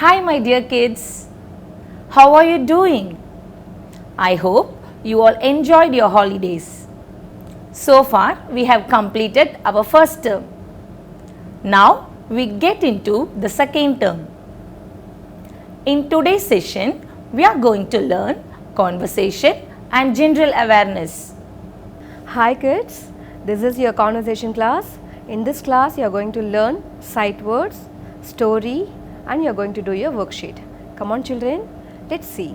Hi, my dear kids. How are you doing? I hope you all enjoyed your holidays. So far, we have completed our first term. Now, we get into the second term. In today's session, we are going to learn conversation and general awareness. Hi kids, this is your conversation class. In this class, you are going to learn sight words, story, and you are going to do your worksheet. Come on children, let's see.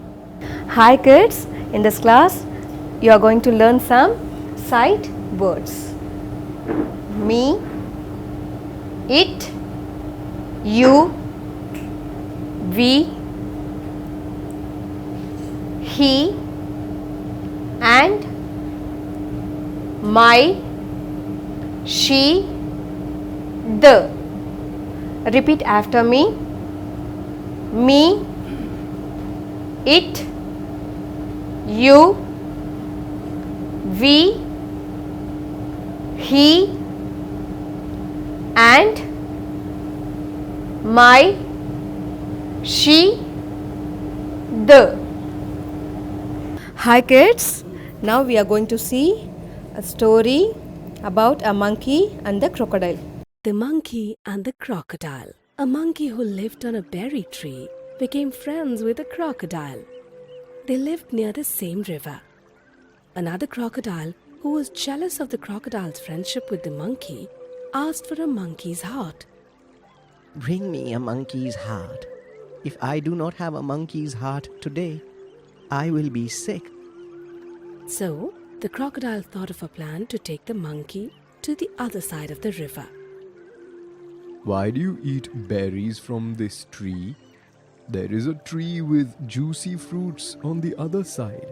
Hi kids, in this class, you are going to learn some sight words. Me, it, you, we, he, and my, she, the. Repeat after me. Me, it, you, we, he, and my, she, the. Hi kids, now we are going to see a story about a monkey and the crocodile. The Monkey and the Crocodile. A monkey who lived on a berry tree became friends with a crocodile. They lived near the same river. Another crocodile, who was jealous of the crocodile's friendship with the monkey, asked for a monkey's heart. Bring me a monkey's heart. If I do not have a monkey's heart today, I will be sick. So, the crocodile thought of a plan to take the monkey to the other side of the river. Why do you eat berries from this tree? There is a tree with juicy fruits on the other side.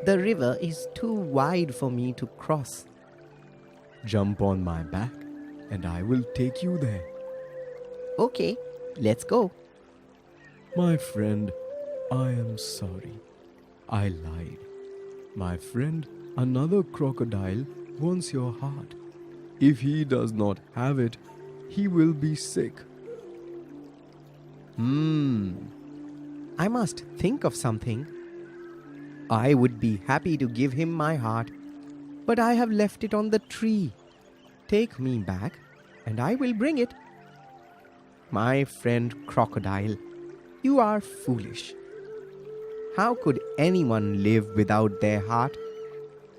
The river is too wide for me to cross. Jump on my back and I will take you there. Okay, let's go. My friend, I am sorry. I lied. My friend, another crocodile, wants your heart. If he does not have it, he will be sick. I must think of something. I would be happy to give him my heart, but I have left it on the tree. Take me back, and I will bring it. My friend crocodile, you are foolish. How could anyone live without their heart?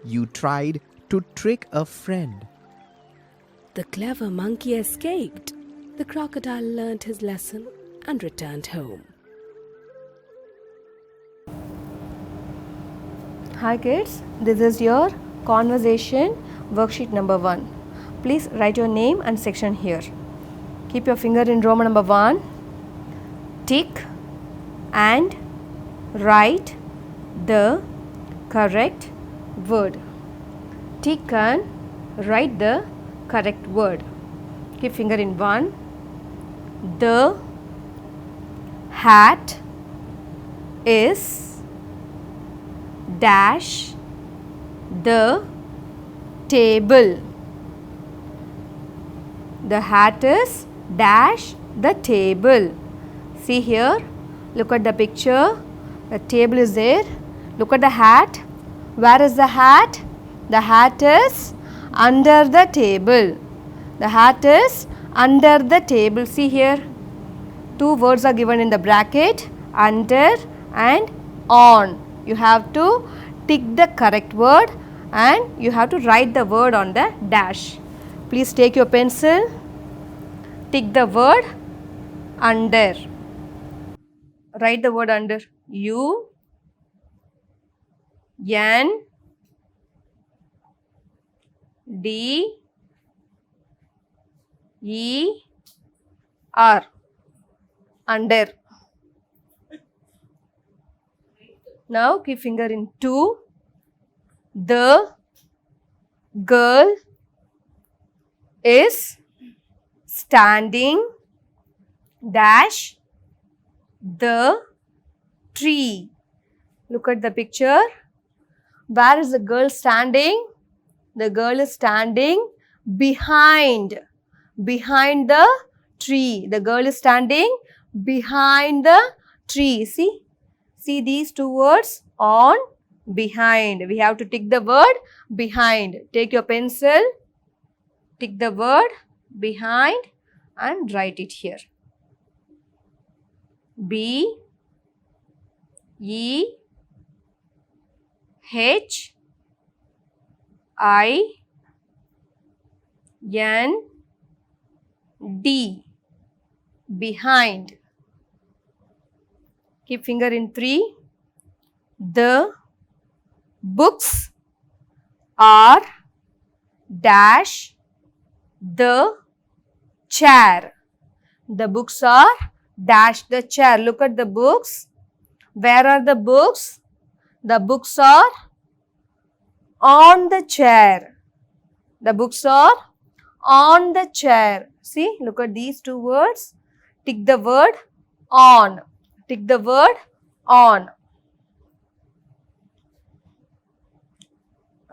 You tried to trick a friend. The clever monkey escaped. The crocodile learned his lesson and returned home. Hi kids, this is your conversation worksheet number 1. Please write your name and section here. Keep your finger in Roman number 1. Tick and write the correct word. Tick and write the correct word. Keep finger in 1. The hat is dash the table. The hat is dash the table. See here, look at the picture. The table is there. Look at the hat. Where is the hat? The hat is under the table. The hat is under the table. See here, 2 words are given in the bracket, under and on. You have to tick the correct word and you have to write the word on the dash. Please take your pencil, tick the word under. Write the word under. U N D E R. Under. Now keep finger in 2. The girl is standing dash the tree. Look at the picture. Where is the girl standing? The girl is standing behind the tree. The girl is standing behind the tree. See these two words, on, behind. We have to tick the word behind. Take your pencil, tick the word behind and write it here. B E H I N D, behind. Keep finger in 3. The books are dash the chair. The books are dash the chair. Look at the books. Where are the books? The books are on the chair. The books are on the chair. See, look at these two words. Tick the word on. Tick the word on.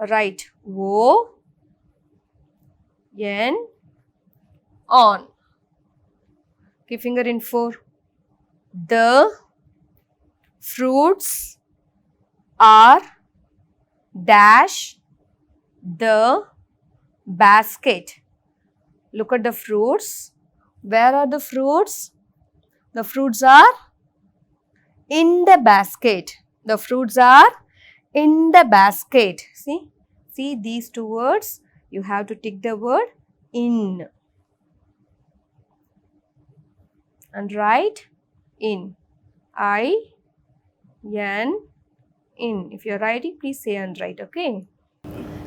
Write O N, on. Keep finger in 4. The fruits are dash the basket. Look at the fruits. Where are the fruits? The fruits are in the basket. The fruits are in the basket. See these two words. You have to tick the word in and write in. I-N, in. If you are writing, please say and write. Okay.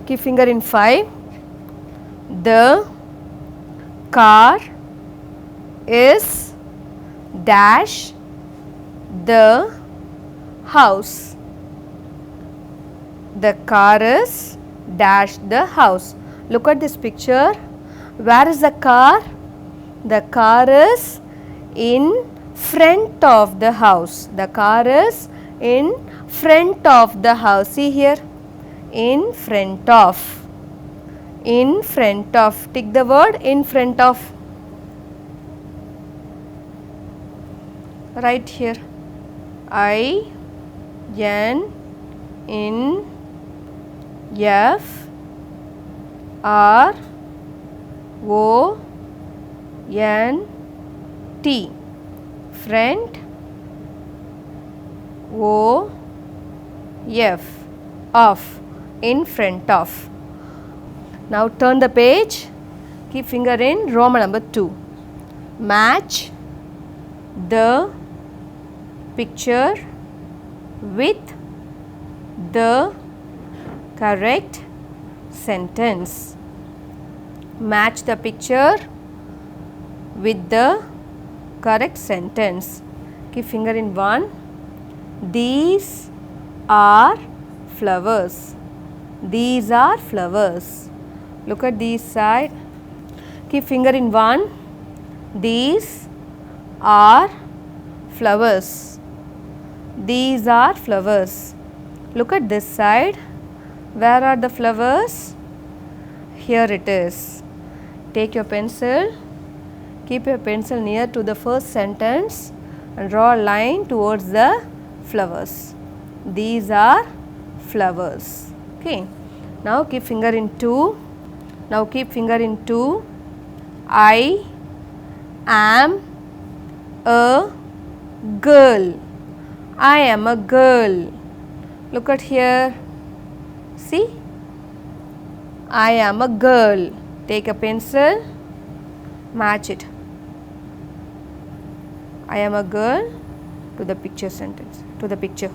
Keep finger in 5. The car is dash the house. The car is dash the house. Look at this picture. Where is the car? The car is in front of the house. The car is in front of the house. See here. In front of. In front of. Tick the word in front of. Right here. I-N, in, F-R-O-N-T, front, O-F, off, in front of. Now turn the page, keep finger in Roman number 2. Match the picture with the correct sentence. Match the picture with the correct sentence. Keep finger in 1. These are flowers. These are flowers. Look at this side. Keep finger in 1. These are flowers. These are flowers. Look at this side. Where are the flowers? Here it is. Take your pencil. Keep your pencil near to the first sentence and draw a line towards the flowers. These are flowers. Okay. Now keep finger in 2. Now keep finger in 2. I am a girl. I am a girl. Look at here. See? I am a girl. Take a pencil. Match it. I am a girl to the picture sentence. To the picture.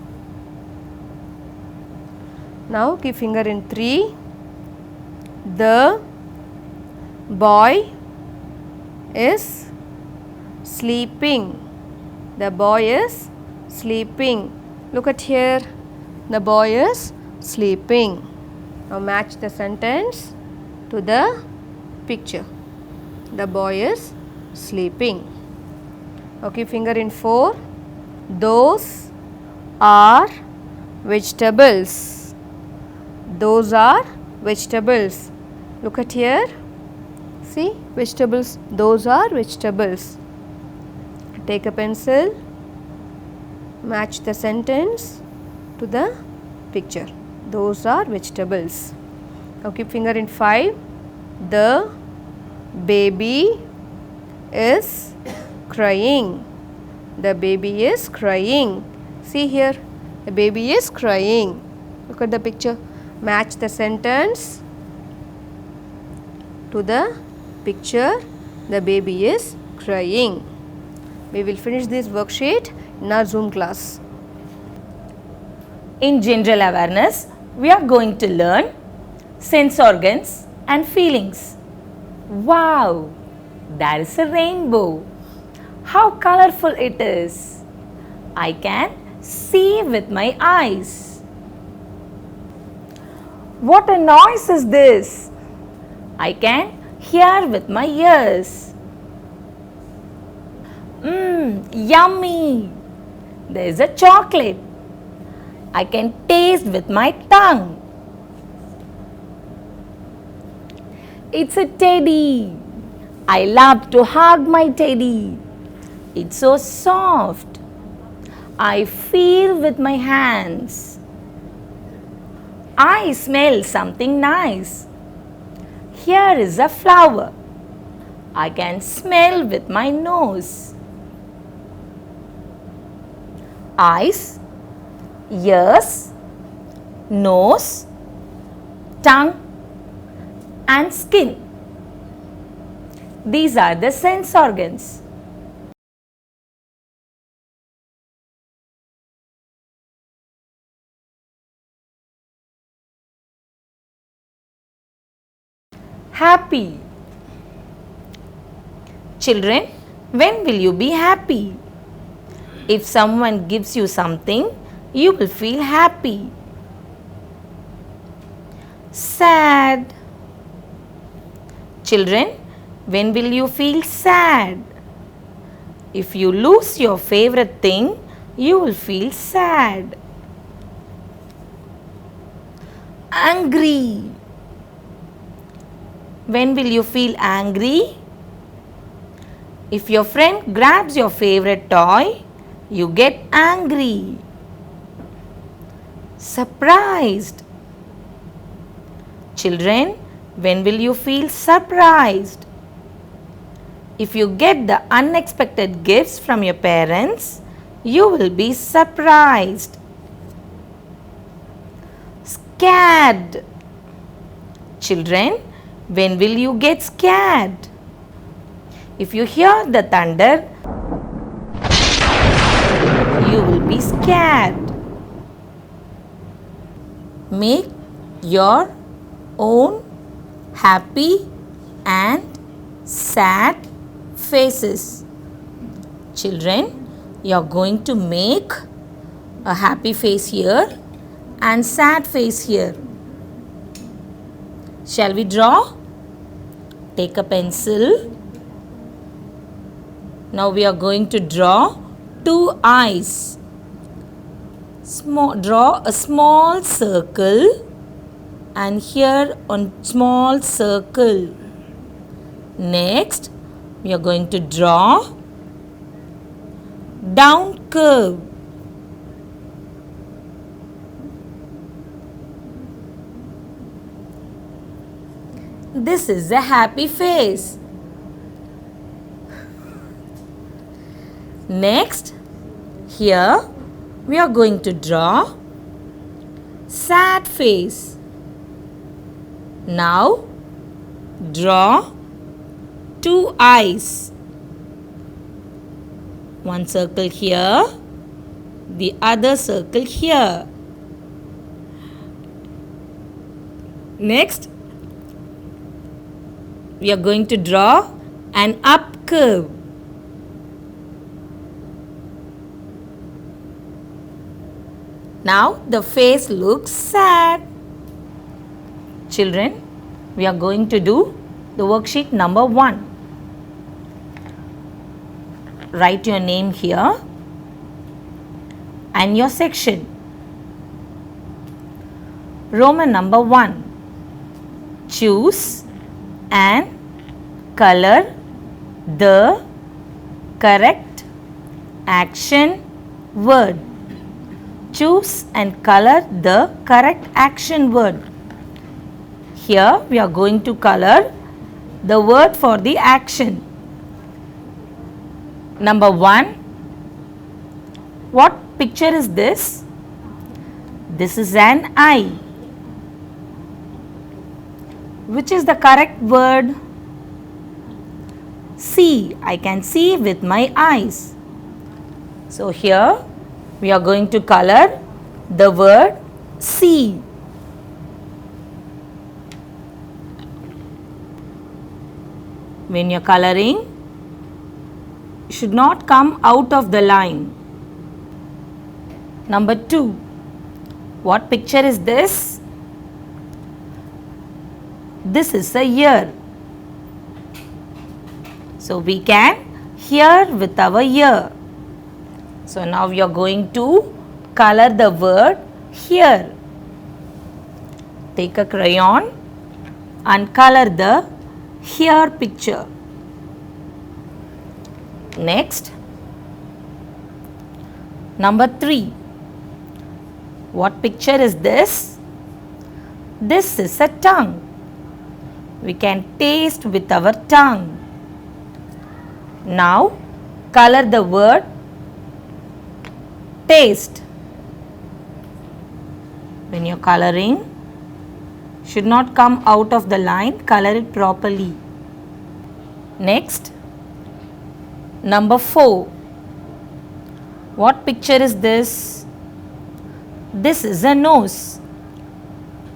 Now keep finger in 3. The boy is sleeping. The boy is sleeping. Look at here. The boy is sleeping. Now match the sentence to the picture. The boy is sleeping. Okay, finger in 4. Those are vegetables. Those are vegetables. Look at here. See, vegetables. Those are vegetables. Take a pencil, match the sentence to the picture. Those are vegetables. Now keep finger in 5. The baby is crying. The baby is crying. See here, the baby is crying. Look at the picture. Match the sentence to the picture. The baby is crying. We will finish this worksheet in our Zoom class. In general awareness, we are going to learn sense organs and feelings. Wow! There is a rainbow. How colorful it is. I can see with my eyes. What a noise is this? I can hear with my ears. Yummy! There is a chocolate. I can taste with my tongue. It's a teddy. I love to hug my teddy. It's so soft. I feel with my hands. I smell something nice. Here is a flower. I can smell with my nose. Eyes, ears, nose, tongue and skin. These are the sense organs. Happy. Children, when will you be happy? If someone gives you something, you will feel happy. Sad. Children, when will you feel sad? If you lose your favorite thing, you will feel sad. Angry. When will you feel angry? If your friend grabs your favorite toy, you get angry. Surprised. Children, when will you feel surprised? If you get the unexpected gifts from your parents, you will be surprised. Scared. Children, when will you get scared? If you hear the thunder, you will be scared. Make your own happy and sad faces. Children, you are going to make a happy face here and sad face here. Shall we draw? Take a pencil. Now we are going to draw two eyes. Draw a small circle and here on small circle. Next, we are going to draw down curve. This is a happy face. Next, here we are going to draw sad face. Now, draw two eyes. One circle here, the other circle here. Next, we are going to draw an up curve. Now the face looks sad. Children, we are going to do the worksheet number 1. Write your name here and your section. Roman number 1. Choose and color the correct action word. Choose and color the correct action word. Here we are going to color the word for the action. Number 1. What picture is this? This is an eye. Which is the correct word? See. I can see with my eyes. So here we are going to color the word see. When you are coloring, you should not come out of the line. Number 2. What picture is this? This is a ear. So we can hear with our ear. So now we are going to color the word hear. Take a crayon and color the hear picture. Next, number 3. What picture is this? This is a tongue. We can taste with our tongue. Now, color the word taste. When you are coloring, should not come out of the line, color it properly. Next, number 4. What picture is this? This is a nose.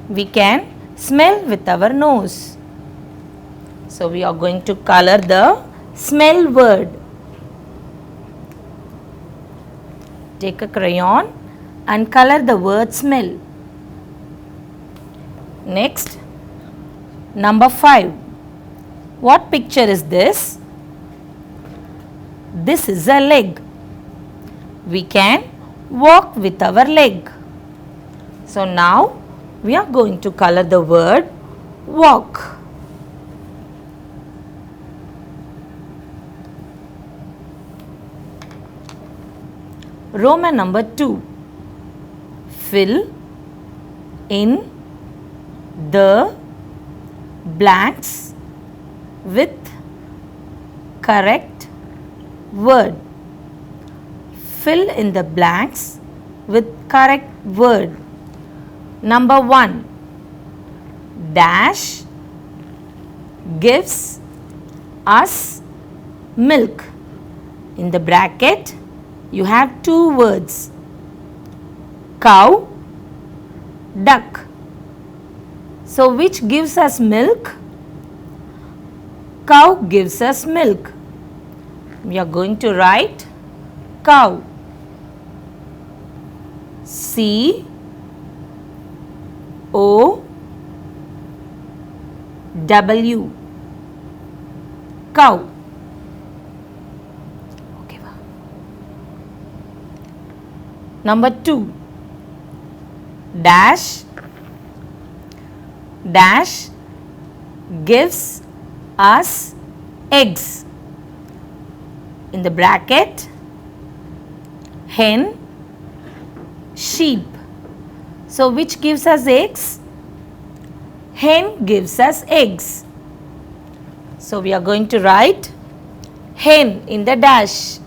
We can smell with our nose. So we are going to color the smell word. Take a crayon and color the word smell. Next, number 5. What picture is this? This is a leg. We can walk with our leg. So now we are going to color the word walk. Roman number 2. Fill in the blanks with correct word. Fill in the blanks with correct word. Number 1. Dash gives us milk. In the bracket, you have 2 words. Cow, duck. So which gives us milk? Cow gives us milk. We are going to write cow. C O W. Cow. Okay. Number 2. Dash gives us eggs. In the bracket, hen, sheep. So which gives us eggs? Hen gives us eggs. So we are going to write hen in the dash.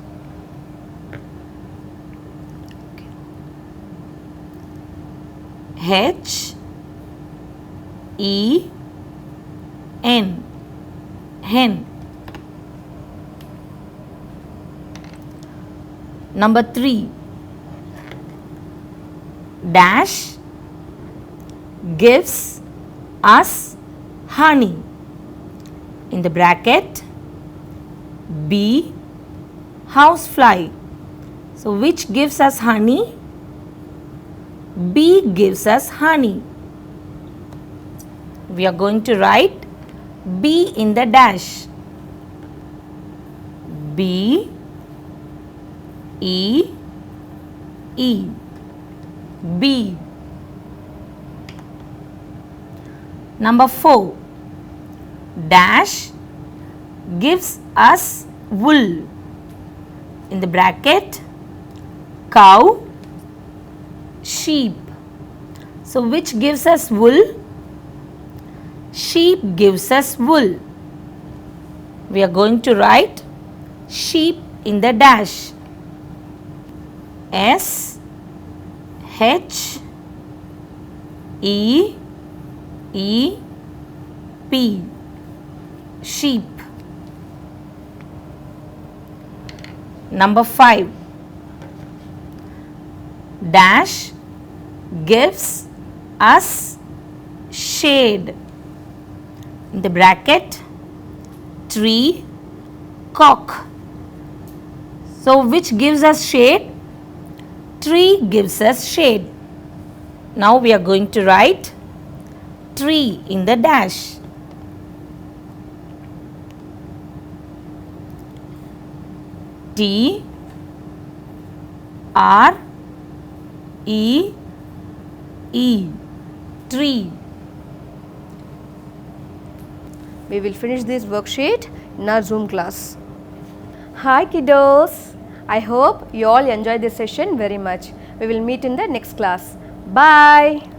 H E N, hen. Number 3. Dash gives us honey. In the bracket, bee, housefly. So which gives us honey? Bee gives us honey. We are going to write bee in the dash. B E E, bee. Number 4. Dash gives us wool. in the bracket cow, sheep. So which gives us wool? Sheep gives us wool. We are going to write sheep in the dash. S H E E P, sheep. Number 5, dash gives us shade. In the bracket tree, cock. So which gives us shade? Tree gives us shade. Now we are going to write tree in the dash. T R E E, tree. We will finish this worksheet in our Zoom class. Hi kiddos, I hope you all enjoyed this session very much. We will meet in the next class. Bye.